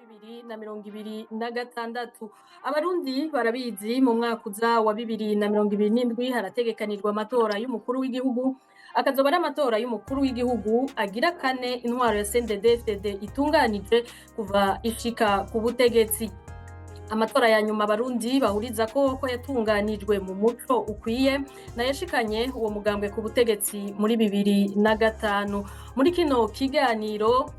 2026 abarundi barabizi mu mwaka uza wa 2027 harategekanijwe amatora y'umukuru w'igihugu akazoba ari amatora y'umukuru w'igihugu agira kane intwaro ya CNDD-FDD itunganije kuva ishika ku butegetsi. Amatora ya nyuma abarundi bahuriza ko yatunganijwe mu muco ukwiye nayashikanye uwo mugambwe ku butegetsi muri 2005. Muri kino kiganiro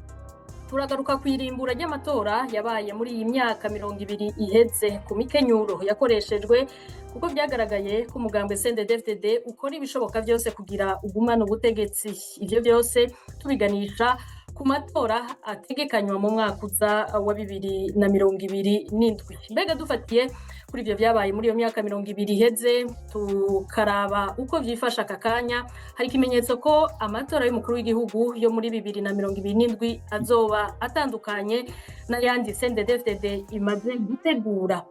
turagaruka kwirimbura ry'amatora yabaye muri iyi myaka 20 iheze ku mikenyuro yakoreshejwe kuko byagaragaye ko umugambwe CNDD-FDD ukora ibishoboka byose kugira ugumana ubutegetsi. Ivyo byose tubiganisha ku matora ategekanywa mu mwaka uza wa 2027. Mbega dufatiye kuri ivyo vyabaye muri iyo myaka 20 iheze tukaraba uko vyifasha aka kanya, hari ikimenyetso ko amatora y'umukuru w'igihugu yo muri 2027 azoba atandukanye n'ayandi CNDD-FDD imaze gutegura.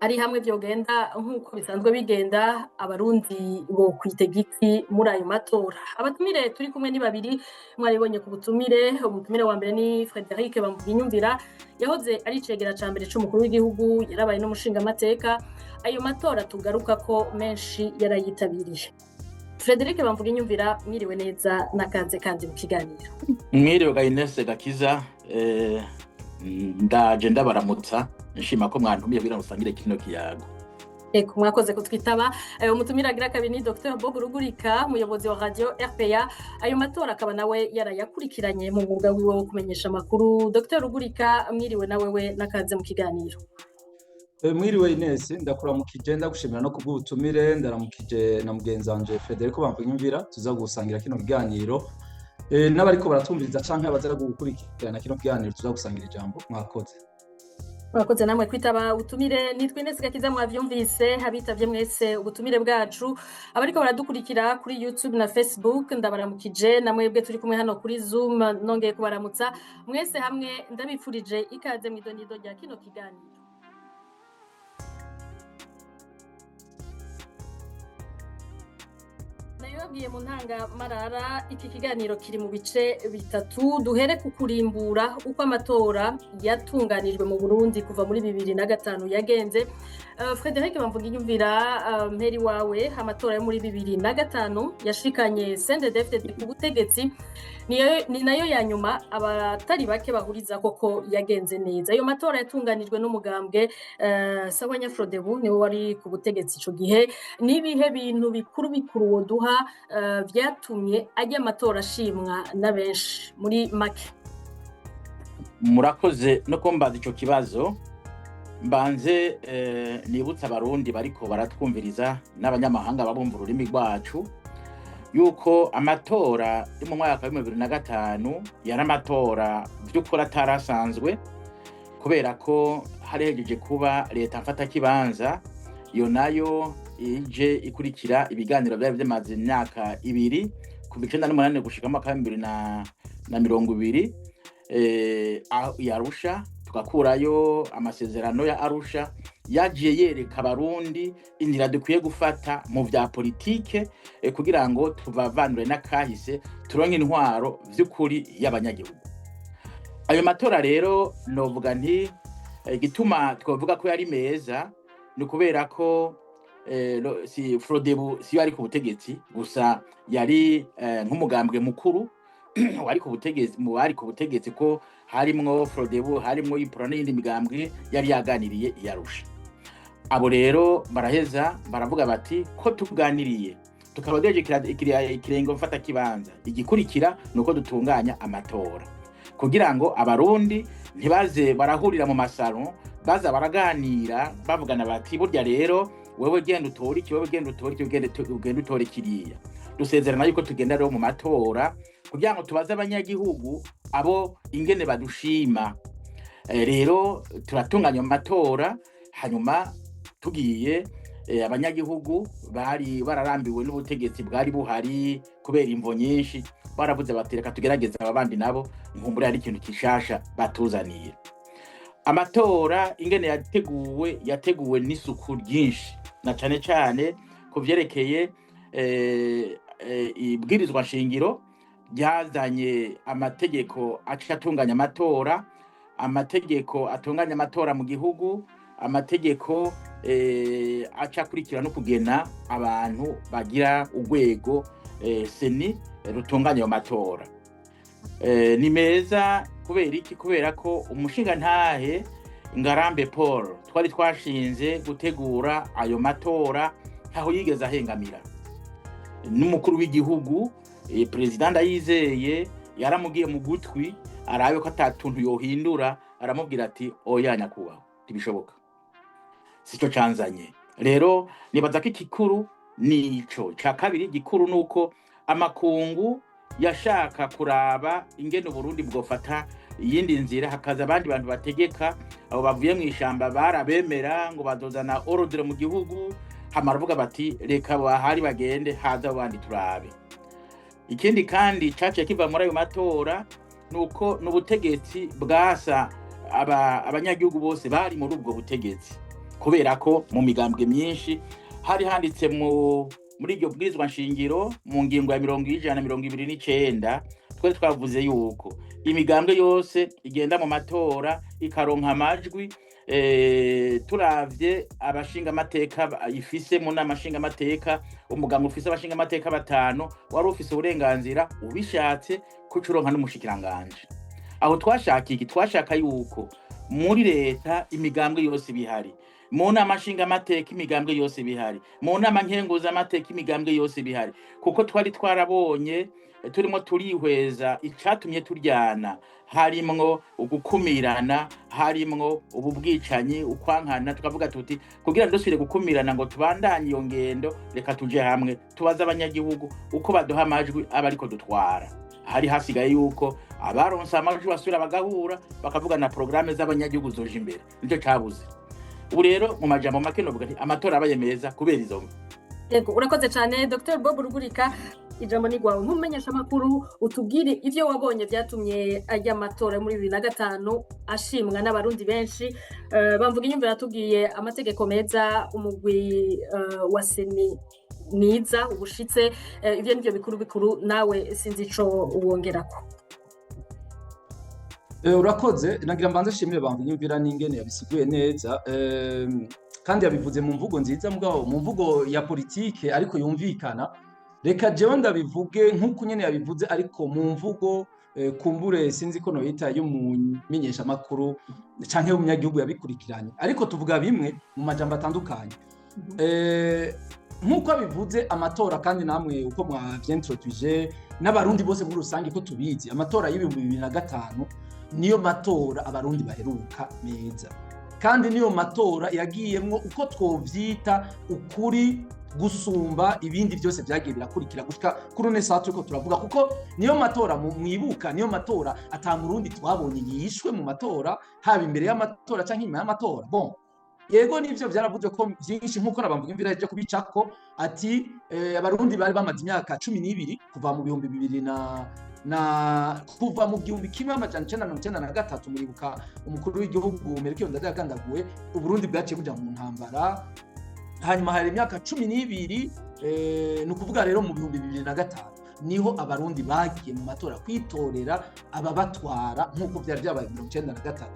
Ari hamwe vyogenda nk'uko bisanzwe bigenda, abarundi bo kwitega iki muri ayo matora? Abatumire turi kumwe ni babiri mwaribonye ku butumire. Umutumire wa mbere ni Frederic Bamvuginyumvira, yahoze ari icegera ca mbere c'umukuru w'igihugu, yarabaye n'umushinga amateka. Ayo matora tugaruka ko menshi yarayitabiriye. Frederic Bamvuginyumvira, mwiriwe neza nakaze kandi mu kiganiro. Mwiriwe Gainese Gakiza, ndaje ndabaramutsa nshima ko mwantumiye kugira musangire kino kiyago. Eko mwakoze kutwitaba. Umutumira agira kabiri ni Dr Bob Rugurika, muyobozi wa radio RPA. Ayo matora akaba nawe yarayakurikiranye mu mwuga wiwe wo kumenyesha amakuru. Dr Rugurika, mwiriwe na wewe nakaze mu kiganiro. Mwiriwe Ines, ndakuramukije ndagushimira no kubw'ubutumire, ndaramukije na mugenzi wanje Frederico Bamvuginyumvira, tuza gusangira kino kiganiro. N'abariko baratumviriza canke abaza gukurikirana kino kiganiro tuza gusangira ijambo. Mwakoze. Mwakoze namwe kwitaba ubutumire. Nitwe Ines Gakiza, mwavyumvise habitavye mwese ubutumire bwacu. Abariko baradukurikira kuri YouTube na Facebook ndabaramukije, namwebwe turi kumwe hano kuri Zoom nongeye kubaramutsa mwese hamwe, ndabifurije ikaze mw'idonido rya kino kiganiro. Nayobwiye mu ntanga marara, iki kiganiro kiri mu bice bitatu. Duhere ku kurimbura uko amatora yatunganijwe mu Burundi kuva muri 2005 yagenze. Frederic Bamvuginyumvira, mperi wawe, amatora yo muri 2005 yashikanye CNDD-FDD ku butegetsi, ni nayo ya nyuma abatari bake bahuriza koko yagenze neza. Ayo matora yatunganijwe n'umugambwe Sahwanya Frodebu niwe wari ku butegetsi ico gihe. Nibihe bintu bikuru woduha vyatumye ajya amatora ashimwa na benshi muri make? Murakoze no kumbaza ico kibazo. Mbanze nibutsa abarundi bariko baratwumviriza n'abanyamahanga babumva ururimi rwacu yuko amatora yo mu mwaka wa 2005 yari amatora vy'ukuri atarasanzwe, kubera ko harejeje kuba leta mfata kibanza, iyo nayo ije ikurikira ibiganiro byari byamaze imyaka 2 kuva 1998 gushika mu 2020 yarusha, tukakurayo amasezerano ya Arusha yagiye yereka abarundi inzira dukwiye gufata mu vya politike kugira ngo tuvavanure n'akahise turonke intwaro vy'ukuri y'abanyagihugu. Ayo matora rero novuga nti gituma twavuga ko yari meza ni kubera ko si Frodebu si yari ku butegetsi gusa, yari nk'umugambwe mukuru wari ku butegetsi, mu bari ku butegetsi ko harimwo Frodebu, harimwo Ipro n'indi migambwe yari yaganiriye yarusha. Abo rero baraheza baravuga bati ko tuganiriye tukaba deje ikirengo mfata kibanza, igikurikira nuko dutunganya amatora kugira ngo abarundi ntibaze barahurira mu masaro, baza baraganira bavugana bati burya rero wewe genda utora iki, wewe genda utora iki, ugenda utora kiriya. Dusezerana yuko tugenda rero mu matora kugira ngo tubaze abanyagihugu abo ingene badushima. Rero turatunganya amatora, hanyuma tugiye abanyagihugu bari bararambiwe n'ubutegetsi bwari buhari kubera imvo nyinshi, baravuze batereka tugerageza abandi nabo nkumbure ari ikintu kishasha batuzaniye. Amatora ingene yateguwe n'isuku ryinshi, na cane cane kuvyerekeye ibwirizwa shingiro ryazanye amategeko atunganya amatora amategeko atunganya amatora mu gihugu, amategeko aca akurikira no kugena abantu bagira urwego seni rutunganya ayo matora. Ni meza kubera iki? Kubera ko umushingantahe Ngarambe Paul twari twashinze gutegura ayo matora ntaho yigeze ahengamira. N'umukuru w'igihugu Perezida Ndayizeye yaramugiye mu gutwi arabe ko atatuntu yohindura, aramubwira ati oya nyakubahwa ntibishoboka, sico canzanye. Rero nibaza ko ikikuru nico. Ca kabiri gikuru nuko amakungu yashaka kuraba ingene Burundi bwofata iyindi nzira, hakaza abandi bantu bategeka. Abo bavuye mu ishamba barabemera ngo bazozana ordre mu gihugu, hamaravuga bati reka bahari bagende, haza abandi turabe. Ikindi kandi caciye kiva muri ayo matora nuko n'ubutegetsi bwasa abanyagihugu bose bari muri ubwo butegetsi, kubera ko mu migambwe myinshi hari handitse muri iryo bwirizwa nshingiro mu ngingo ya 129 twari twavuze yuko imigambwe yose igenda mu matora ikaronka amajwi. Turavye abashinga amateka ifise mu nama nshinga amateka, umugambwe ufise abashinga amateka 5 wari ufise uburenganzira ubishatse kucuronka n'umushikiranganje. Aho twashaka yuko muri leta imigambwe yose bihari, mu nama nshinga amateka imigambwe yose bihari, mu nama nkenguza amateka imigambwe yose bihari, kuko twari twarabonye turimo turihweza icatumye turyana, harimwo ugukumirana, harimwo ububwicanyi, ukwankana. Tukavuga tuti kugira dusubire gukumirana ngo tubandanye iyo ngendo, reka tuje hamwe tubaza abanyagihugu uko baduha amajwi aba ariko dutwara. Hari hasigaye yuko abaronse amajwi basubira bagahura bakavuga na programme z'abanyagihugu zoje imbere, nico cabuze. Ubu rero mu majambo make novuga nti amatora abaye meza kubera izo. Yego, urakoze cyane Dr. Bob Rugurika. Ijambo ni gwawe nkumenyesha makuru, utubwire ivyo wabonye byatumye ajya amatora muri 2005 ashimwa n'abarundi benshi. Bamvuga inyumvira yatubwiye amategeko meza, umugwi wa seni niza ubushitse, ivyo nivyo bikuru nawe sinzi ico uwongerako. Urakoze, nagira mbanze shimire bamvuga inyumvira n'ingene yabisiguye neza, kandi yabivuze mu mvugo nziza, mugabo mu mvugo ya politike ariko yumvikana. Reka jewe ndabivuge nk'uko nyene yabivuze, ariko mu mvugo kumbure sinzi ko noyita y'umumenyesha makuru canke y'umunyagihugu yabikurikiranye, ariko tuvuga bimwe mu majambo atandukanye. Nk'uko abivuze amatora, kandi namwe uko mwavyintroduije n'abarundi bose muri rusange ko tubizi, amatora y'ibihumbi 2005 niyo matora abarundi baheruka meza, kandi niyo matora yagiyemwo uko twovyita ukuri gusumba ibindi byose byagiye birakurikira gushika kuri une saa turiko turavuga, kuko niyo matora mwibuka, niyo matora atamurundi twabonye yishwe mu matora, haba imbere y'amatora canke inyuma y'amatora. Bon, yego nivyo byaravuze ko byinshi nk'uko nabamvuga imvira yaje kubicako ati abarundi bari bamaze imyaka 12 kuva mu 2000 kuva mu 1993 muribuka umukuru w'igihugu Melchior Ndadaye yagandaguwe, uburundi bwaciye buja mu ntambara. Hanyuma hari imyaka 12 ni ukuvuga rero mu 2005 niho abarundi bagiye mu matora kwitorera ababatwara nk'uko byari byabaye 1993.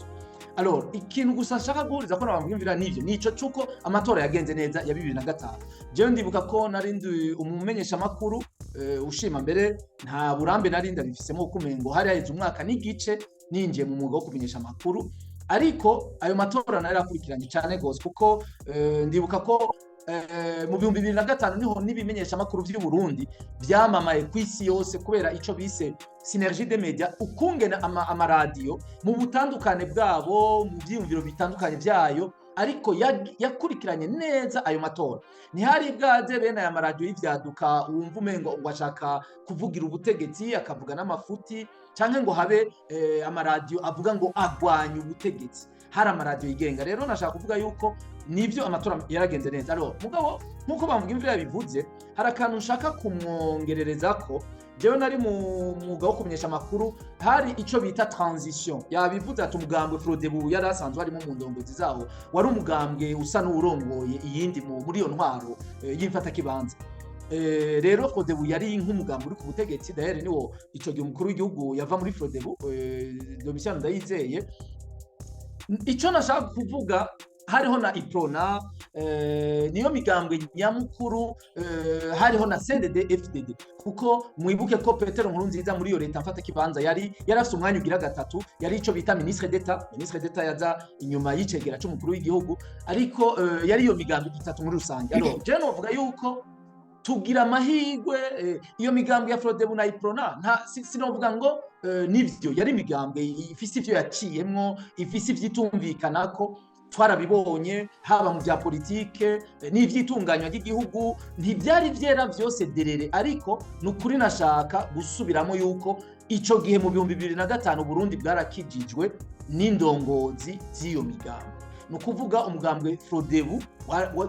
Alors ikintu gusa nshaka guhuriza ko nabamwumvira nivyo nico cuko amatora yagenze neza ya 2005. Jewe ndibuka ko narindi umumenyesha makuru ushima mbere nta burambe narindi abifisemo kumengo hari haheze umwaka n'igice ninjiye mu mwuga wo kumenyesha amakuru, ariko ayo matora narakurikiranye cyane gose kuko ndibuka ko mu 2005 niho nibimenyesha amakuru by'u Burundi byamamaye kw'isi yose kubera ico bise synergie des médias, ukungena amaradiyo mu butandukane bwabo mu byiyumviro bitandukanye byayo, ariko yakurikiranye neza ayo matora. Ntihari bwaze bene aya maradiyo y'ivyaduka wumva umengo ngwashaka kuvugira ubutegetsi akavuga n'amafuti, canke ngo habe amaradiyo avuga ngo agwanya ubutegetsi. Hari amaradiyo yigenga. Rero nashaka kuvuga yuko nivyo amatora yaragenze neza. Rero mugabo nkuko bamvuga imvira yabivuze, hari akantu nshaka kumwongerereza ko jewe nari mu mwuga wo kumenyesha amakuru, hari ico bita transition. Yabivuze ati umugambwe Frodebu yari asanzwe harimo mu ndongozi zawo, wari umugambwe usa n'urongoye iyindi muri iyo ntwaro y'imfata kibanza. Rero Frodebu yari nk'umugambwe uri ku butegetsi, d'ailleurs niwo ico gihe umukuru w'igihugu yava muri Frodebu, Domitien Ndayizeye. icyo nashaka kuvuga hariho na iprona niyo migambwe nyamukuru, hariho na CNDD FDD, kuko mwibuke ko Petero Nkurunziza muri iyo leta mfata kibanza yari afite umwanya ugira gatatu, yari ico bita ministre d'etat yaza inyuma y'icegera c'umukuru w'igihugu, ariko yari iyo migambwe itatu muri rusange. Alors je novuga yuko tugira amahirwe iyo migambwe ya Frodebu na iprona sinovuga ngo nivyo yari imigambwe ifise ivyo yaciyemwo, ifise ivyitumvikanako, twarabibonye haba mu bya politike n'ivyitunganywa ry'igihugu, ntibyari vyera vyose derere, ariko nukuri nashaka gusubiramo yuko ico gihe mu 2005 Burundi bwarakijijwe n'indongozi z'iyo migambwe. Nukuvuga umugambwe Frodebu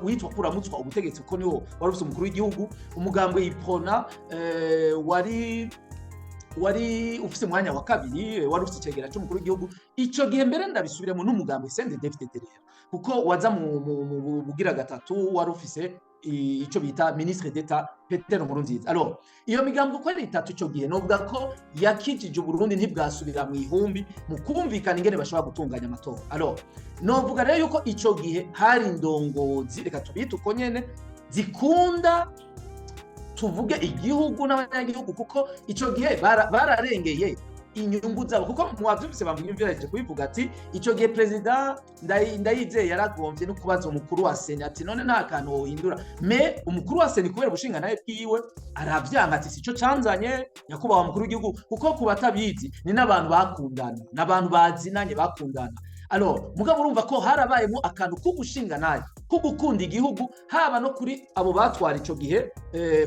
witwa kuramutswa ubutegetsi ko niwo wari ufite umukuru w'igihugu, umugambwe iprona wari ufite umwanya wa kabiri, wari ufite icegera cy'umukuru w'igihugu. Ico gihe mbere ndabisubiremo n'umugambwe CNDD FDD kuko waza mu bugira gatatu wari ufise ico bita ministre d'etat Petero Nkurunziza. Alors iyo migambwe ko ari itatu ico gihe novuga ko yakijije Uburundi ntibwasubira mu ihumbi mu kumvikana ingene bashobora gutunganya amatora. Alors novuga rero yuko ico gihe hari indongozi, reka tubite uko nyene, zikunda tuvuge igihugu n'abanyagihugu, kuko ico gihe bararengeye inyungu zabo, kuko mwavyumvise bamwumviraje kubivuga ati ico gihe president Ndayizeye yaragomvye no kubaza umukuru wa Seni ati none nta kantu wohindura, me umukuru wa Seni kubera ubushinga naye bwiwe aravyanga ati sico canzanye nyakubahwa mukuru w'igihugu, kuko kubatabizi ni n'abantu bakundana, n'abantu bazinanye bakundana. Alors mugabo urumva ko harabayemo akantu k'ugushinga naye ko gukunda igihugu, haba no kuri abo batwara ico gihe,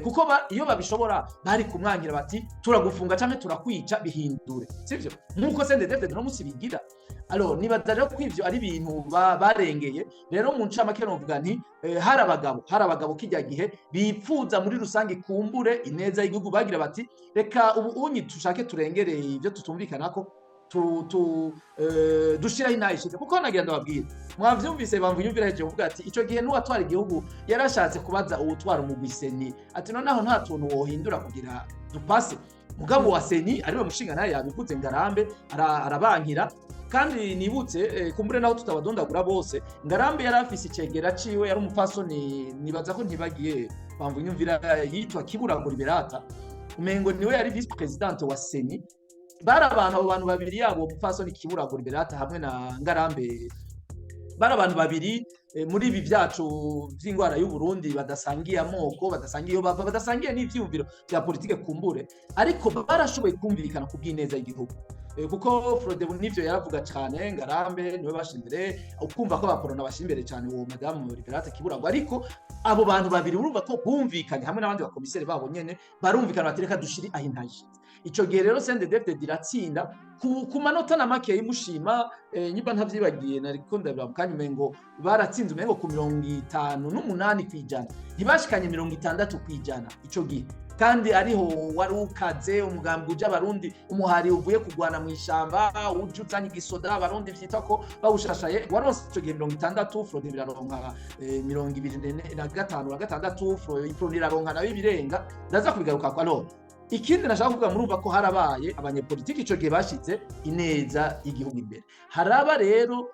kuko iyo babishobora bari kumwangira bati turagufunga canke turakwica bihindure, sivyo nkuko CNDD no musibigira. Alors nibaza rero ko ivyo ari ibintu barengeye. Rero mu ncamake novuga nti hari abagabo kijya gihe bipfuza muri rusange kumbure ineza y'igihugu, bagira bati reka ubu unyi tushake turengereye ivyo tutumvikanako dushiraho inayishije, kuko nagira ndababwira mwavyumvise bamvunyumviraje kuvuga ati ico gihe n'uwatwara igihugu yarashatse kubaza uwutwara umugwi Seni ati noneho nta tuntu wohindura kugira dupase. Mugabo wa Seni ari we mushinga naye yabivuze Ngarambe arabankira, kandi nibutse kumbure naho tutabadondagura bose, Ngarambe yari afise icegera ciwe yari umupfasoni, nibaza ko ntibagiye bamvunyumvira, yitwa Kiburago Liberata, umengo niwe yari vice president wa Seni. Bari abantu babiri, yabo umupfasoni Kiburago Liberata hamwe na Ngarambe, bari abantu babiri muri ibi byacu vy'ingwara y'u Burundi badasangiye amoko, badasangiye bava, badasangiye n'ivyumviro bya politike kumbure, ariko barashoboye kumvikana ku bw'ineza y'igihugu, kuko Frodebu nivyo yaravuga cyane. Ngarambe niwe bashimbere, ukumva ko abaporona bashimbere cyane uwo madame Liberata Kiburago, ariko abo bantu babiri urumva ko bumvikanye hamwe n'abandi bakomiseri babo nyene barumvikana bati reka dushiri aho intaje. Ico gihe rero CNDD diratsinda ku manota na make yimushima, nyiba ntavyibagiye nariko ndabira mukanya umengo baratsinze umengo ku 58% ntibashikanye 60% ico gihe, kandi ariho wari ukaze umugambi uje abarundi umuhari uvuye kugwana mu ishamba uje uzanye igisoda abarundi vyita ko bawushashaye, waronse ico gihe 60, Frode biraronka 25 iproni iraronka nayo ibirenga, ndaza kubigaruka kwa none. Ikindi nashaka kuvuga murumva ko harabaye abanyepolitiki ico gihe bashize ineza y'igihugu imbere. Haraba rero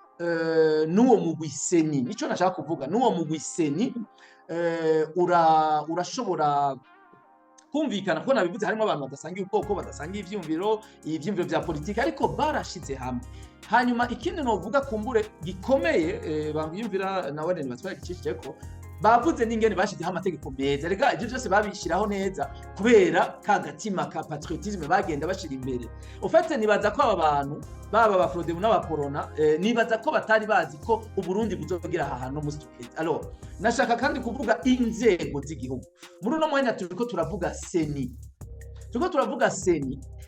n'uwo mugwi Seni, nico nashaka kuvuga, n'uwo mugwi Seni urashobora kumvikana ko nabivuze harimo abantu badasangiye ubwoko, badasangiye ivyumviro vya politike, ariko barashize hamwe. Hanyuma ikindi novuga kumbure gikomeye bamwiyumvira nawe nibatwara gicishije ko bavuze n'ingene bashizeho amategeko meza. Rega ivyo byose babishiraho neza kubera ka gatima ka patriotisme bagenda bashira imbere. Ufate nibaza ko aba bantu baba ba Frodebu n'abaporona nibaza ko batari bazi ko Uburundi buzogira aha hantu mu stupid. Alors nashaka kandi kuvuga inzego z'igihugu. Muri uno mwanya turiko turavuga Seni.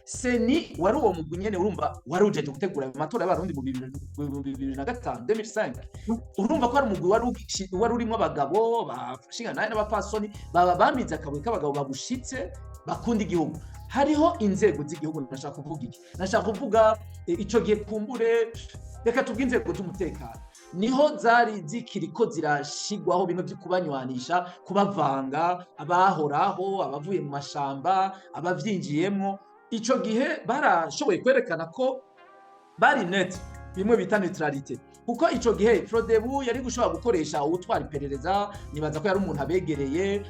Seni wari uwo mugwi nyene urumva wari ujeje gutegura amatora y'abarundi mu 2005 urumva ko ari umugwi wari urimo abagabo bashinga naye n'abapfasoni bamize akabuye k'abagabo bagushitse bakunda igihugu. Hariho inzego z'igihugu nashaka kuvuga iki, nashaka kuvuga ico gihe kumbure, reka tuvuge inzego z'umutekano, niho zari zikiriko zirashigwaho bimwe byo kubanywanisha, kubavanga, abahoraho, abavuye mu mashamba, abavyinjiyemo. Ico gihe barashoboye kwerekana ko bari net, bimwe bita neutralité, kuko ico gihe Frodebu yari gushobora gukoresha ubutwara iperereza, nibaza ko yari umuntu abegereye,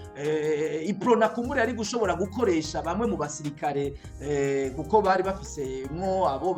Iprona kumure yari gushobora gukoresha bamwe mu basirikare kuko bari bafisemwo abo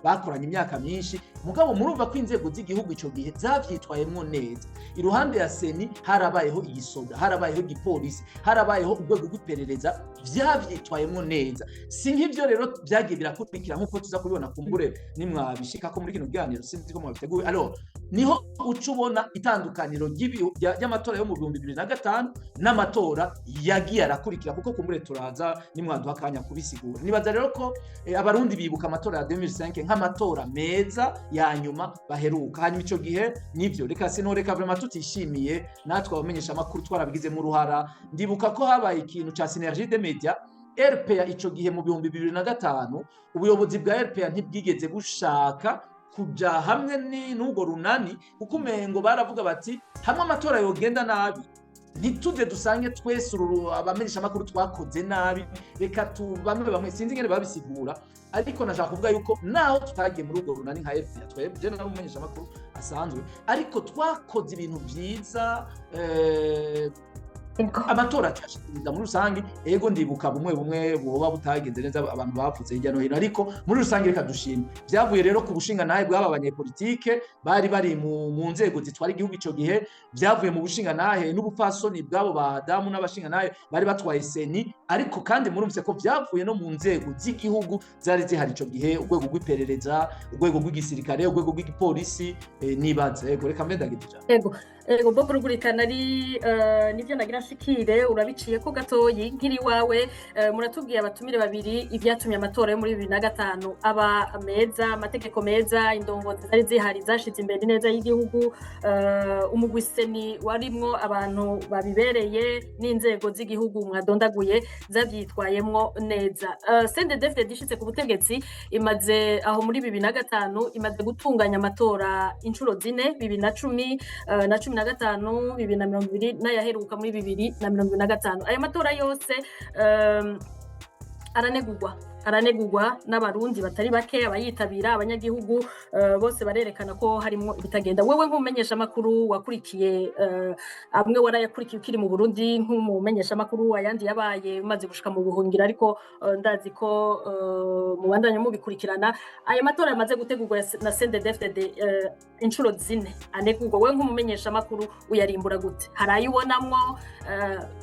bakoranye imyaka myinshi, mugabo murumva ko inzego z'igihugu ico gihe zavyitwayemwo neza. Iruhande ya seni harabayeho igisoda, harabayeho igipolisi, harabayeho urwego rw'iperereza vyavyitwayemwo neza. Si nk'ivyo rero vyagiye birakurikira nk'uko tuza kubibona kumbure nimwabishika ko muri kino kiganiro, sinzi ko mwabiteguye. Alors niho uca ubona itandukaniro ry'amatora yo mu 2005 n'amatora yagiye arakurikira, kuko kumbure turaza nimwaduha akanya kubisigura. Nibaza rero ko abarundi bibuka amatora ya 2005 nk'amatora meza ya nyuma baheruka. Hanyuma ico gihe nivyo reka sinoreka vraiment tutishimiye, natwe abamenyesha amakuru twarabigizemo uruhara. Ndibuka ko habaye ikintu ca Synergie des Médias RPA ico gihe mu 2005, ubuyobozi bwa RPA ntibwigeze bushaka kuja hamwe n'ugo runani, kuko umengo baravuga bati hamwe amatora yogenda nabi ntituze dusange twese abamenyesha amakuru twakoze nabi, reka bamwe sinzi ngene babisigura, ariko nashaka kuvuga yuko naho tutagiye muri urwo runani nka RPA, twebwe n'abamenyesha amakuru asanzwe, ariko twakoze ibintu vyiza. Amatora cyashikiriza muri rusange, ego ndibuka bumwe boba butagenze neza abantu bavuze hirya no hino, ariko muri rusange reka dushime byavuye rero ku bushinga nahe bw'aba banyepolitike bari mu nzego zitwara igihugu ico gihe, byavuye mu bushinga nahe n'ubupfasoni bw'abo badamu n'abashinga nahe bari batwaye seni, ariko kandi murumvise ko byavuye no mu nzego z'igihugu zari zihari ico gihe, urwego rw'iperereza, urwego rw'igisirikare, urwego rw'igipolisi. Nibaze ego reka mbendagitira ego Bob Rugurikana ari nivyo nagira nshikire, urabiciye ko gatoyi nkiri wawe. Muratubwiye abatumire babiri ivyatumye amatora yo muri 2005 aba meza, amategeko meza, indongozi zari zihari zashize imbere neza y'igihugu, umugwiseni warimwo abantu babibereye n'inzego z'igihugu mwadondaguye zavyitwayemwo neza. CNDD-FDD ishitse ku butegetsi imaze aho muri 2005 imaze gutunganya amatora inshuro zine, 2010 na 2015, 2020 n'ayaheruka muri 2025. Ayo matora yose aranegurwa n'abarundi batari bake, abayitabira, abanyagihugu bose barerekana ko harimo ibitagenda. Wewe nk'umumenyesha makuru wakurikiye amwe warayakurikiye ukiri mu Burundi nk'umumenyesha makuru, ayandi yabaye umaze gushika mu buhungiro, ariko ndazi ko mu bandanya mubikurikirana. Ayo matora yamaze gutegurwa na CNDD-FDD inshuro zine anegurwa, wewe nk'umumenyesha makuru uyarimbura gute? Harayibonamwo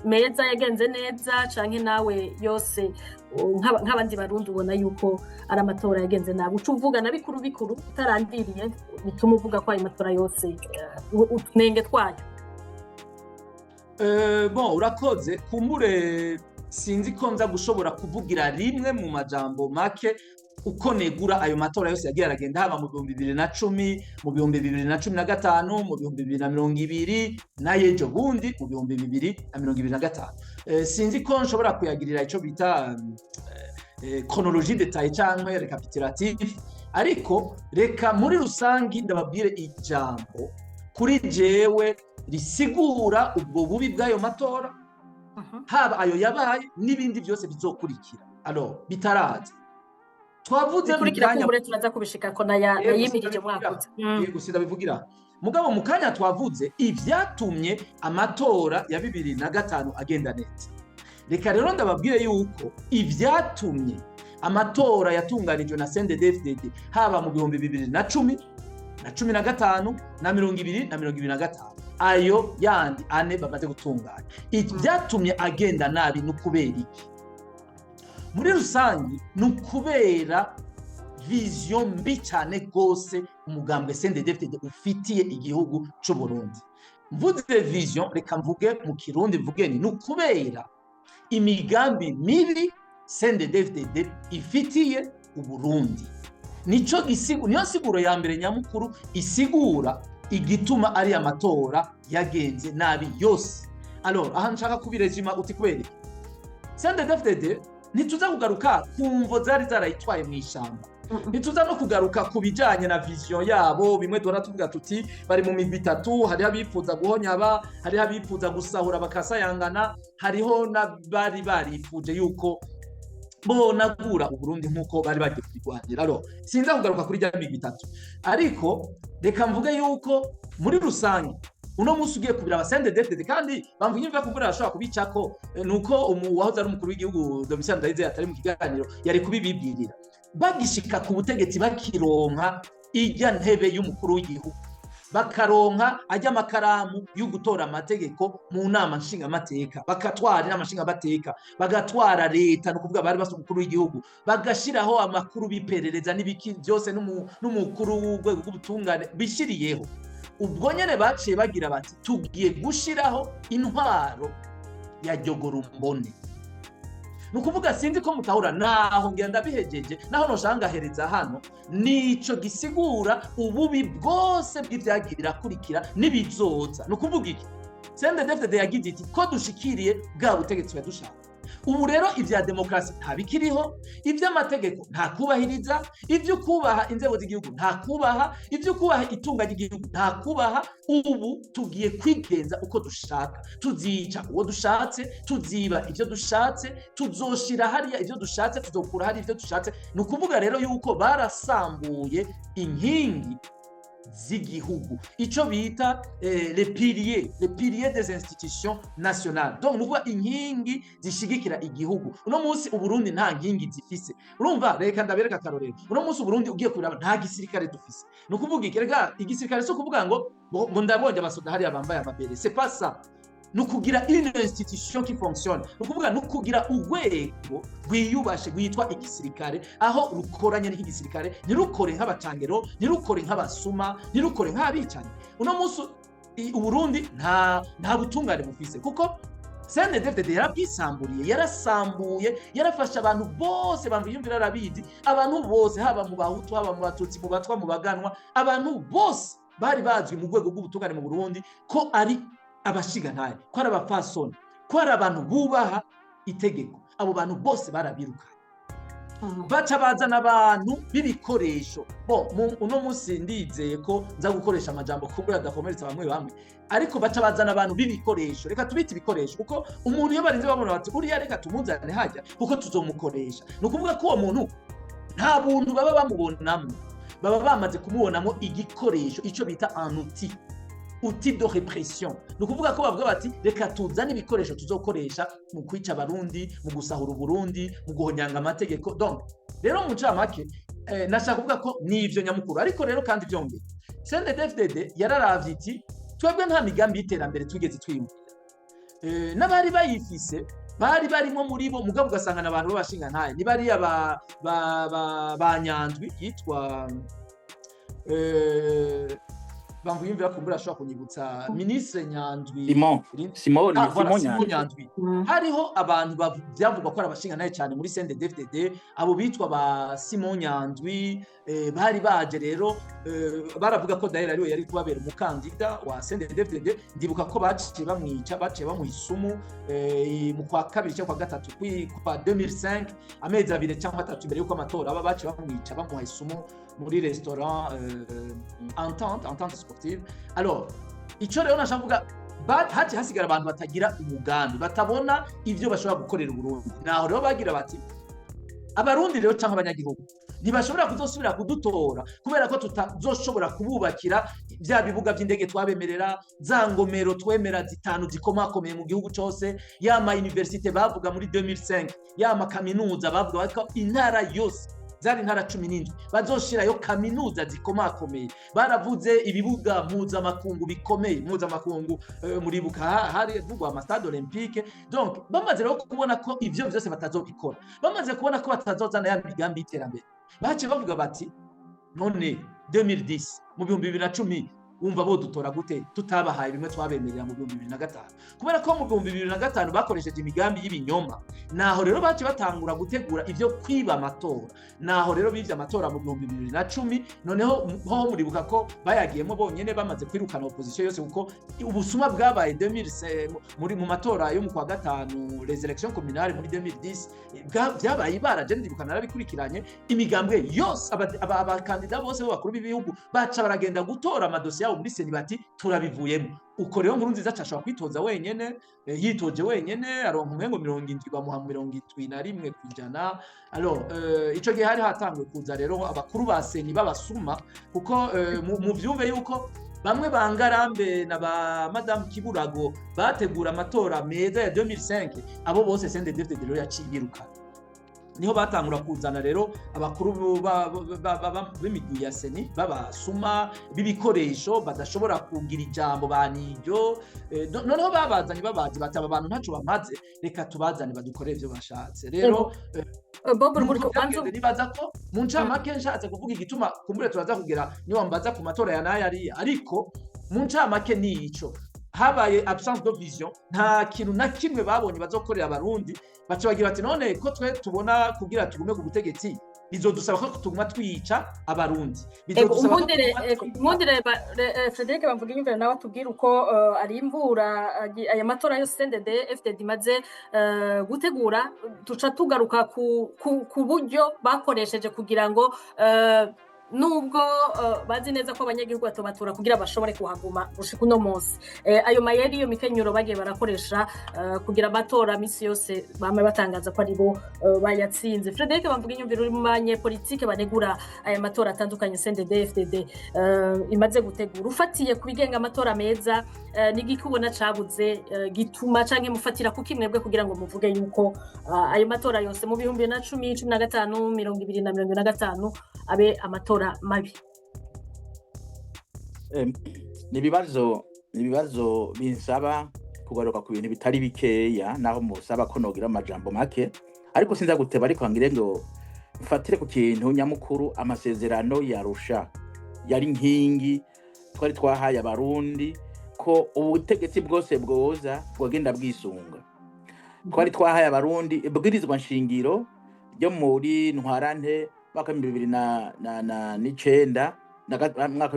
meza yagenze neza canke nawe yose nk'abandi barundi ubona yuko ari amatora yagenze nabi? Uca uvuga na bikuru utarandiriye bituma uvuga ko ayo matora yose utunenge twayo. Bon, urakoze. Kumbure sinzi ko nza gushobora kuvugira rimwe mu majambo make uko negura ayo matora yose yagiye aragenda, haba mu 2010, mu 2015, mu 2020 n'ayejo bundi mu 2025. Sinzi ko nshobora kuyagirira ico bita chronologie détaillée canke récapitulatif, ariko reka muri rusangi ndababwire ijambo kuri jewe risigura ubwo bubi bw'ayo matora, haba ayo yabaye n'ibindi byose bizokurikira. Alors bitaraza twavuze mu kanya kumbure tunaza kubishika ko nayimirije mwakoze yego sindabivugira, mugabo mu kanya twavuze ivyatumye amatora ya 2005 agenda neza. Reka rero ndababwire yuko ivyatumye amatora yatunganijwe na CNDD-FDD haba mu 2010 na 2015 na 2025, ayo yandi ane bamaze gutunganya, ivyatumye agenda nabi n'ukubera iki? Muri rusangi n'ukubera vision mbi cyane gose umugambwe CNDD-FDD ufitiye igihugu c'u Burundi. Mvuze vision, reka mvuge mu Kirundi, mvuge ni n'ukubera imigambi mibi CNDD-FDD ifitiye u Burundi. Nico gisigu, niyo siguro ya mbere nyamukuru isigura igituma ari amatora yagenze nabi yose. Alors aha nshaka kubirejima uti kubera CNDD-FDD ntituza kugaruka kumvo zari zarayitwaye mu ishamba, ntituza no kugaruka kubijanye na vision yabo. Bimwe dora tuvuga tuti bari mu migwi itatu, hari abifuza guhonyaba, hari abifuza gusahura bakasayangana, hariho na bari barifuje yuko bonagura Uburundi nk'uko bari bagiye kubirwanira. Rero sinza kugaruka kuri rya migwi itatu, ariko reka mvuge yuko muri rusange uno munsi ugiye kubira abasendedefdede kandi bamvuye imva kumbura ashobora kubicako nuko uwahoze ari umukuru w'igihugu Domitien Ndayizeye atari mu kiganiro yari kubibibwirira bagishika ku butegetsi bakironka ijya ntebe y'umukuru w'igihugu, bakaronka ajya amakaramu yo gutora amategeko mu nama nshingamateka, bakatwara inama nshingamateka, bagatwara leta, no kuvuga bari basa umukuru w'igihugu, bagashiraho amakuru biperereza n'ibiki byose n'umukuru w'urwego rw'ubutungane bishiriyeho. Ubwo nyene baciye bagira bati tugiye gushiraho intwaro ya Jogorumbone. Nukuvuga sinzi ko mutahura naho ngenda bihejeje naho noshanga hereza hano nico gisigura ububi bwose bw'ivyagirira kurikira nibizoza. Nukuvuga iki CNDD-FDD yagize iti ko dushikiriye bwa butegetsi badushaka. Ubu rero ivya demokrasi ntabikiriho, ivy'amategeko nta kubahiriza, ivyo kubaha inzego z'igihugu nta kubaha, ivyo kubaha itunga ry'igihugu nta kubaha. Ubu tugiye kwigenza uko dushaka, tuzica uwo dushatse, tuziba ivyo dushatse, tuzoshira hariya ivyo dushatse, tuzokura hari ivyo dushatse. Nukuvuga rero yuko barasambuye inkingi z'igihugu, ico bita les piliers des institutions nationales. Donc nukuvuga inkingi zishigikira igihugu. Uno munsi Uburundi nta nkingi zifise. Urumva reka ndabereka akarorero. Uno munsi Uburundi ugiye kuraba nta gisirikare dufise. Nukuvuga ikirega igisirikare so kuvuga ngo ndabonye abasoda hariya bambaye amabere. C'est pas ça. Nukugira une institution qui fonctionne. Nukuvuga nukugira urwego rwiyubashe rwitwa igisirikare, aho rukoranye n'igisirikare, ntirukore nk'abacangero, ntirukore nk'abasuma, ntirukore nk'abicanyi. Uno munsi Uburundi nta butungane bufise kuko CNDD-FDD yarabwisamburiye, yarasambuye, yarafasha abantu bose bamviyumvira arabizi, abantu bose haba mu Bahutu, haba mu Batutsi, mu Batwa, mu Baganwa, abantu bose bari bazwi mu rwego rw'ubutungane mu Burundi ko ari abashigantahe, ko ari abapfasoni, ko ari abantu bubaha itegeko. Abo bantu bose barabiruka, baca bazana abantu b'ibikoresho. Uno munsi ndizeye ko nza gukoresha amajambo kubura adakomeretsa bamwe bamwe, ariko baca bazana abantu b'ibikoresho. Reka tubite ibikoresho kuko umuntu iyo barinze babona bati uriya reka tumuzane hajya kuko tuzomukoresha. Nukuvuga ko uwo muntu nta buntu baba bamubonamo, baba bamaze kumubonamo igikoresho, ico bita un outil de répression. Nukuvuga ko bavuga bati reka tuzane ibikoresho tuzokoresha mu kwica abarundi, mu gusahura Uburundi, mu guhonyanga amategeko. Donc rero mu ncamake nashaka kuvuga ko nivyo nyamukuru, ariko rero kandi byongeye CNDD-FDD yararavye iti twebwe nta migambi y'iterambere twigeze twiyumvira. N'abari bayifise bari barimo muri bo, mugabo ugasanga n'abantu b'abashinga ntaye ni bariya ba Nyandwi yitwa bamvuyimvira kumbura ashobora kunyibutsa ministre Nyandwi Simon Nyandwi. Hariho abantu bavugwa ko ari abashinga naye cyane muri CNDD-FDD, abo bitwa ba Simon Nyandwi. Bari baje rero baravuga ko Daire ariwe yari kubabera umukandida wa CNDD-FDD. Ndibuka ko baciye bamwica, baciye bamuhisumu mu kwa kabiri cyangwa kwa gatatu kwa 2005, amezi abiri cyangwa atatu mbere yuko amatora aba, baciye bamwica bamuhisumu muri restaurant Entente Sportive. Alors ico rero nashavuga haci hasigara abantu batagira umugambi, batabona ivyo bashobora gukorera Uburundi. Naho rero bagira bati abarundi rero cyangwa abanyagihugu ntibashobora kuzosubira kudutora kubera ko tutazoshobora kububakira bya bibuga by'indege twabemerera, za ngomero twemera zitanu zikomakomeye mu gihugu cyose, yama universite bavuga muri 2005, yama kaminuza bavuga ko intara yose zari intara 17 bazoshirayo kaminuza zikomakomeye. Baravuze ibibuga mpuzamakungu bikomeye, mpuzamakungu muribuka hari vugwa amastade olympique. Donc bamaze rero kubona ko ivyo byose batazobikora, bamaze kubona ko batazozana ya migambi y'iterambere, bace bavuga bati none 2010 mu 2010 umva bo dutora gute tutabahaye bimwe twabemerera mu 2005, kubera ko mu 2005 bakoresheje imigambi y'ibinyoma. Naho rero bace batangura gutegura ivyo kwiba amatora, naho rero bivye amatora mu 2010. Noneho ho muribuka ko bayagiyemo bonyene bamaze kwirukana opposition yose, kuko ubusuma bwabaye 2000 muri mu matora yo mu kwa gatanu, les élections communales muri 2010 byabaye baraje. Ndibuka narabikurikiranye, imigambwe yose abakandida bose b'abakuru b'ibihugu baca baragenda gutora amadosiye abo muri seni bati turabivuyemo. Uko rero Nkurunziza cashobora kwitoza wenyene, yitoje wenyene aronka umengo 70 bamuha 71%. Alors ico gihe hari hatanguye kuza rero abakuru ba seni babasuma, kuko mu vyumve yuko bamwe bangarambe na ba Madame Kiburago bategura amatora meza ya 2005, abo bose CNDD-FDD rero yaciye yiruka. Niho batangura kuzana rero abakuru b'imigwi ya seni babasuma b'ibikoresho badashobora kugira ijambo baniryo, noneho babazanye babazi bataba abantu ntaco bamaze, reka tubazane badukorere ivyo bashatse. Rero Bob Rugurika kwanza nibaza ko mu ncamake nshatse kuvuga igituma kumbure turaza kugera niyo wambaza ku matora ya nayo ari, ariko mu ncamake ni ico habaye absence de vision, nta kintu na kimwe babonye bazokorera abarundi, baca bagira bati none ko twe tubona kugira tugume ku butegetsi bizodusaba ko tuguma twica abarundi, bizodusaba Mundire Frederic bamvuga inyumvira nawe atubwira uko arimbura aya matora yose CNDD-FDD imaze gutegura, tuca tugaruka ku buryo bakoresheje kugira ngo nubwo bazi neza ko abanyagihugu batobatura kugira bashobore kuhaguma gushika uno munsi, ayo mayeri iyo mikenyuro bagiye barakoresha kugira amatora misi yose bamwe batangaza ko aribo bayatsinze. Frederic bamvuga inyumviro uri mu banyepolitike banegura aya matora atandukanye CNDD-FDD imaze gutegura, ufatiye ku bigenga amatora meza n'igiki ubona cabuze gituma canke mufatira kuki mwebwe kugira ngo muvuge yuko ayo matora yose mu 2010, 2015, 2025 abe amatora mabi? Nibibazo binsaba kugaruka ku bintu bitari bikeya, naho musaba ko nogira amajambo make, ariko sinza guteba, ariko ngire ngo mfatire ku kintu nyamukuru. Amasezerano yarusha yari nkingi twari twahaye abarundi ko ubutegetsi bwose bwoza bwogenda bwisunga. Twari twahaye abarundi ibwirizwa nshingiro ryo muri ntwarante mwaka 2009 mwaka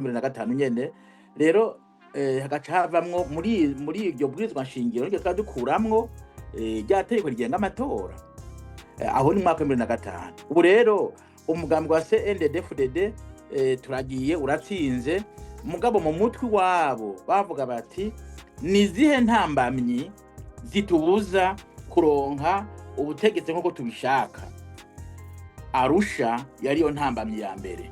2005 nyene. Rero hagaca havamwo muri iryo bwirizwa nshingiro ryo twadukuramwo rya tegeko rigenga amatora, aho ni mwaka 2005. Ubu rero umugambi wa CNDD-FDD turagiye uratsinze, mugabo mu mutwe wabo bavuga bati nizihe ntambamyi zitubuza kuronka ubutegetsi nk'uko tubishaka. Arusha yariyo ntambamyi ya mbere,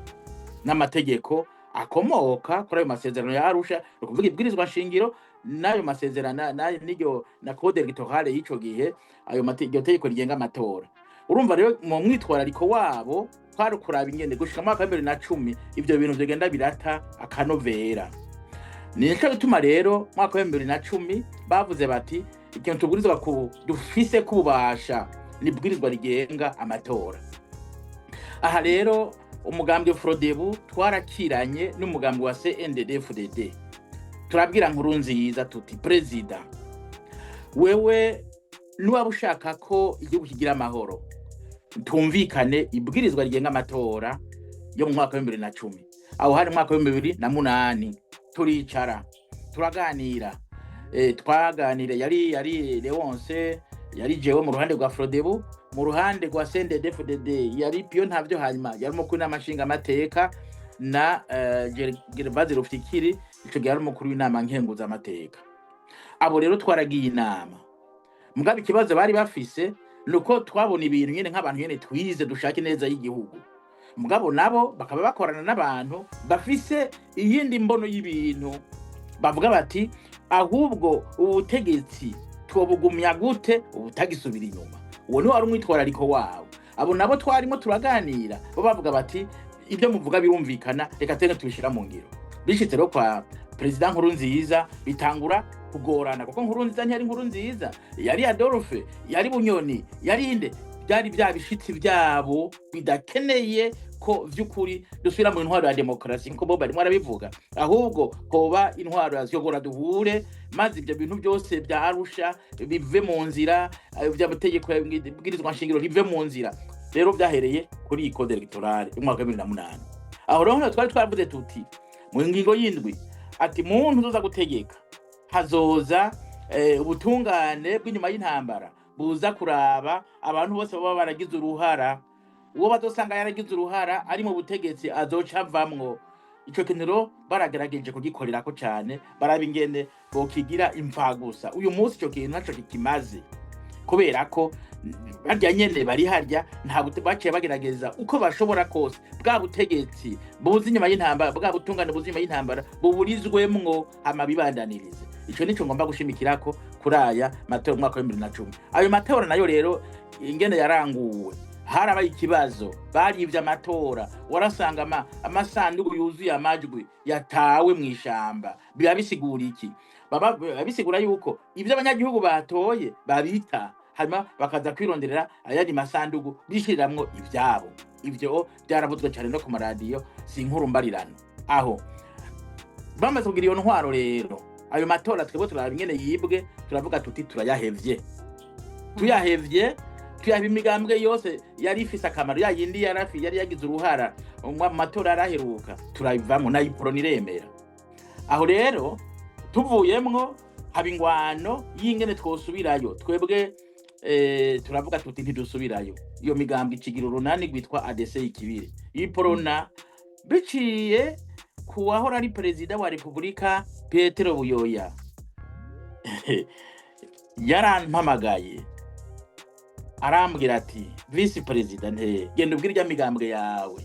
n'amategeko akomoka kuri ayo masezerano ya Arusha, ukuvuga ibwirizwa nshingiro n'ayo masezerano n'iryo na code electorale y'ico gihe, ayo tegeko rigenga amatora. Urumva rero mu mwitwarariko wabo kwari kuraba ingene gushika mu mwaka 2010 ivyo bintu bigenda birata akanovera. Nico gituma rero mwaka 2010 bavuze bati ikintu tubwirizwa dufise kubasha nibwirizwa rigenga amatora. Aha rero umugambi Frodebu twarakiranye n'umugambi wa CNDD-FDD, turabwira Nkurunziza tuti President, wewe niba ushaka ko igihugu kigira amahoro, tumvikane ibwirizwa rigenga amatora yo mu mwaka 2010. Aho hari mwaka 2008 turicara turaganira, twaganire yari Leonce, yari jewe mu ruhande rwa Frodebu, mu ruhande rwa CNDD-FDD yari Pio Ntavyo, hanyuma yari umukuru n'amashinga amateka na Gervase Rufikiri, ico gihe yari umukuru w'inama nkenguza amateka. Abo rero twaragiye inama, mugabe ikibazo bari bafise nuko twabona ibintu nyene nk'abantu nyene twize dushaka neza y'igihugu, mugabo nabo bakaba bakorana n'abantu bafise iyindi mbono y'ibintu, bavuga bati ahubwo ubutegetsi twobugumya gute ubutagisubira inyuma. Uwo ni wari umwitwarariko wabo. Abo nabo twarimo turaganira, bo bavuga bati ibyo muvuga birumvikana, reka tene tubishira mu ngiro. Bishitse rero kwa President Nkurunziza bitangura kugorana, kuko Nkurunziza ntiyari Nkurunziza, yari Adolphe, yari Bunyoni, yari inde, byari byabishitsi byabo bidakeneye ko vyukuri dusubira mu intwaro ya demokrasi nko bo bari mwarabivuga, ahubwo hoba intwaro yaziyogora duhure, maze ibyo bintu byose bya Arusha bive mu nzira, by'amategeko y'ibwirizwa nshingiro bive mu nzira. Rero byahereye kuri code electorale y'umwaka 2008. Aho rero twari twavuze tuti mu ngingo y'indwi ati muntu uzoza gutegeka hazoza ubutungane bw'inyuma y'intambara buza kuraba abantu bose baba baragize uruhara, uwo bazosanga yaragize uruhara ari mu butegetsi azoca avamwo, ico kintu rero baragerageje kugikorerako cane, baraba ingene bokigira impfagusa. Uyu munsi ico kintu ntaco kikimaze, kubera ko barya nyene bari harya nta baciye bagerageza uko bashobora kose bwa butegetsi buzi inyuma y'intambara, bwa butungane buzi inyuma y'intambara buburizwemwo hama bibandanirize. Ico nico ngomba gushimikirako kuri aya matora mwaka wa 2010. Ayo matora nayo rero ingene yaranguwe, harabaye ikibazo, barivye amatora, warasanga amasanduku yuzuye amajwi yatawe mw'ishamba. Biba bisigura iki? Baba bisigura yuko ivyo abanyagihugu batoye babita, hanyuma bakaza kwironderera ayandi masanduku bishiriramwo ivyabo. Ivyo byaravuzwe cyane no ku maradiyo, si inkuru mbarirano. Aho bamaze kugira iyo ntwaro rero, ayo matora twebwe turaba ingene yibwe, turavuga tuti turayahevye. Tuyahevye imigambwe yose yari ifise akamaro, ya yindi yari yagize uruhara mu matora yaraheruka, turabivamwo na iproni iremera. Aho rero tuvuyemwo haba ingwano y'ingene twosubirayo. Twebwe turavuga tuti ntidusubirayo. Iyo migambwe icigira urunani rwitwa ADC Ikibiri. Iprona biciye kuwahora ari perezida wa Repubulika Petero Buyoya yarampamagaye arambwira ati vice president genda ubwira irya migambwe yawe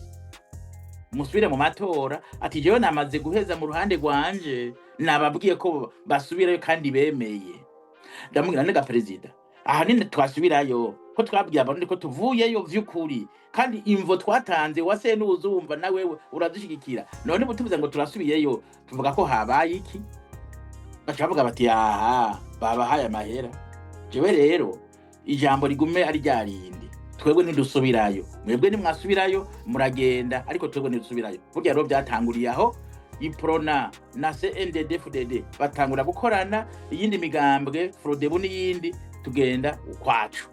musubire mu matora. Ati jewe namaze guheza mu ruhande rwanje, nababwiye ko basubirayo kandi bemeye. Ndamubwira nega perezida, aha nine twasubirayo ko twabwiye abantu ko tuvuyeyo vy'ukuri, kandi imvo twatanze wase n'uzumva na wewe urazishigikira. None butuvuze ngo turasubiyeyo, tuvuga ko habaye iki? Bacavuga bati aha babahaye amahera. Jewe rero ijambo rigume ari ryarindi, twebwe ntidusubirayo, mwebwe nimwasubirayo muragenda, ariko twebwe ntidusubirayo. Burya rero byatanguriye aho Iprona na CNDD-FDD batangura gukorana, iyindi migambwe Frodebu n'iyindi tugenda ukwacu.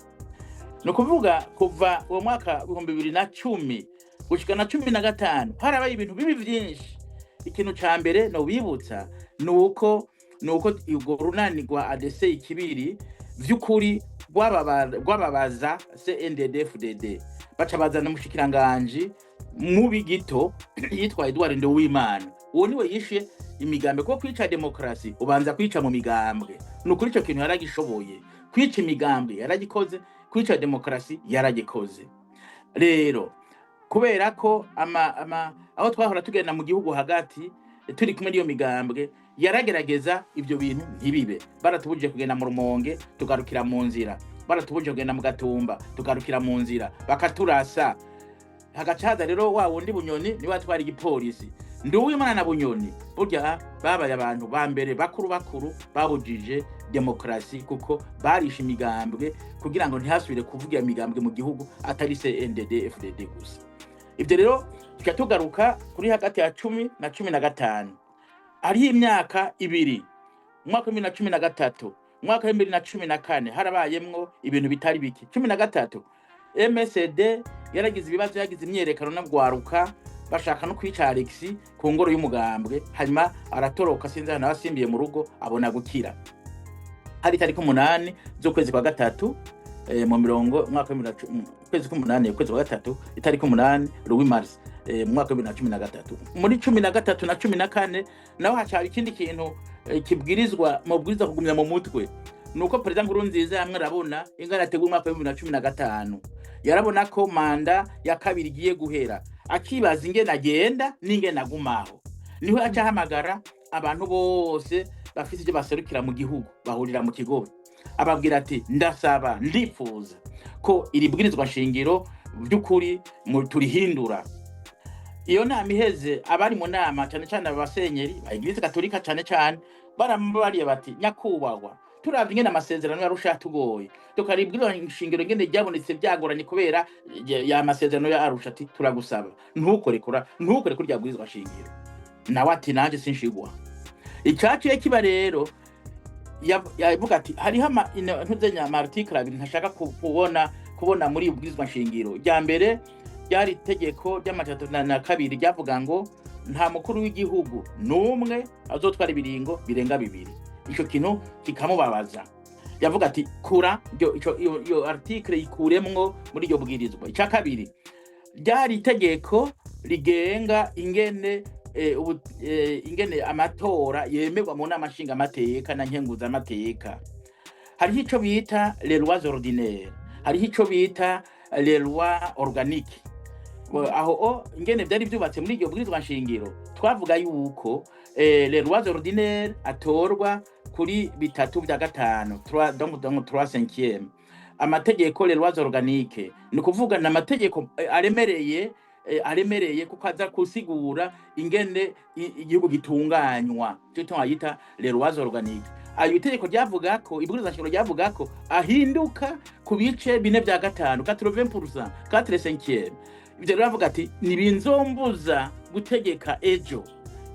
No kuvuga kuva uwo mwaka 2010 gushika na 15 harabaye ibintu bibi vyinshi. Ikintu ca mbere no bibutsa nuko urwo runani rwa ADC Ikibiri vy'ukuri rwababaza CNDD-FDD, baca bazana umushikiranganje mubi gito yitwa Edouard Nduwimana. Uwo niwe yishe imigambi, ko kwica demokrasi ubanza kwica mu migambwe. Nukuri ico kintu yaragishoboye, kwica imigambi yaragikoze, kwica demokrasi yaragikoze. Rero kubera ko aho twahora tugenda mu gihugu hagati turi kumwe n'iyo migambwe, yaragerageza ivyo bintu ntibibe. Baratubujije kugenda mu Rumonge tugarukira mu nzira, baratubujije kugenda mu Gatumba tugarukira mu nzira, bakaturasa. Hagacaza rero wa wundi Bunyoni ni watwara igipolisi. Nduwimana na Bunyoni burya babaye abantu ba mbere bakuru babujije demokrasi, kuko barisha imigambwe kugira ngo ntihasubire kuvuga imigambwe mu gihugu atari CNDD-FDD gusa. Ivyo rero tukatugaruka kuri hagati ya 10 na 15. Ari imyaka ibiri, mwaka 2013, mwaka 2014 harabayemwo ibintu bitari biki. 13 MSD yaragize ibibazo, yagize imyerekano n'agwaruka bashaka no kwica Alex ku ngoro y'umugambwe, hanyuma aratoroka sinza nabasimbiye mu rugo abona gukira. Hari tariki 8 z'ukwezi kwa gatatu mu mirongo mwaka wa 2018, ukwezi kwa gatatu itariki 8 Louis Mars mwaka wa 2013. Muri 13 na 14 naho hacari ikindi kintu kibwirizwa mu bwiriza kugumya mu mutwe, nuko perezida Nkurunziza yamwe arabona ingana ategura mwaka wa 2015 yarabona ko manda ya kabiri igiye guhera, akibaza ingene agenda n'ingene agumaho. Niho acahamagara abantu bose bafite ivyo baserukira mu gihugu, bahurira mu Kigobe, ababwira ati ndasaba ndifuza ko iri bwirizwa shingiro by'ukuri turihindura. Iyo nama iheze, abari mu nama cyane cyane abasenyeri ba Eglise Katolika cyane baramubariye bati nyakubahwa, turavye ingene amasezerano yarusha tugoye, tukaribwira inshingiro ingene ryabonetse byagoranye kubera ya masezerano ya Arusha. Ati turagusaba ntukore kuri ryabwirizwa shingiro. Nawe ati nanje sinshigwa. Icaciye kiba rero yavuga ati hariho ntuzenya article abiri ntashaka kubona muri ubwirizwa shingiro. Rya mbere ryari itegeko ry'amajana-2 ryavuga ngo nta mukuru w'igihugu numwe azotwara ibiringo birenga 2. Ico kintu kikamubabaza, yavuga ati kura iyo article ikuremwo muri iyo bwirizwa. Ica kabiri ryari itegeko rigenga ingene ingene amatora yemerwa mu nama nshingamateka na nkenguzamateka. Hariho ico bita les lois ordinaires, hariho ico bita les lois organiques. Aho ingene vyari vyubatse muri iryo bwirizwa nshingiro twavuga yuko les lois ordinaires atorwa kuri 3/5, donc 3/5. Amategeko les lois organiques ni kuvuga na amategeko aremereye kuko aza kusigura ingene igihugu gitunganywa, cyo twayita les lois organiques. Ayo itegeko ryavuga ko ibwirizwa nshingiro ryavuga ko ahinduka ku bice 4/5, 80%, 4/5. Ivyo ravuga ati nibinzombuza gutegeka ejo,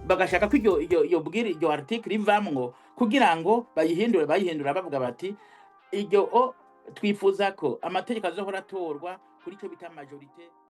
bagashaka ko iryo article rivamwo kugira ngo bayihindura bavuga bati iryo twifuza ko amategeko azohora atorwa kuri cyo bita majorité.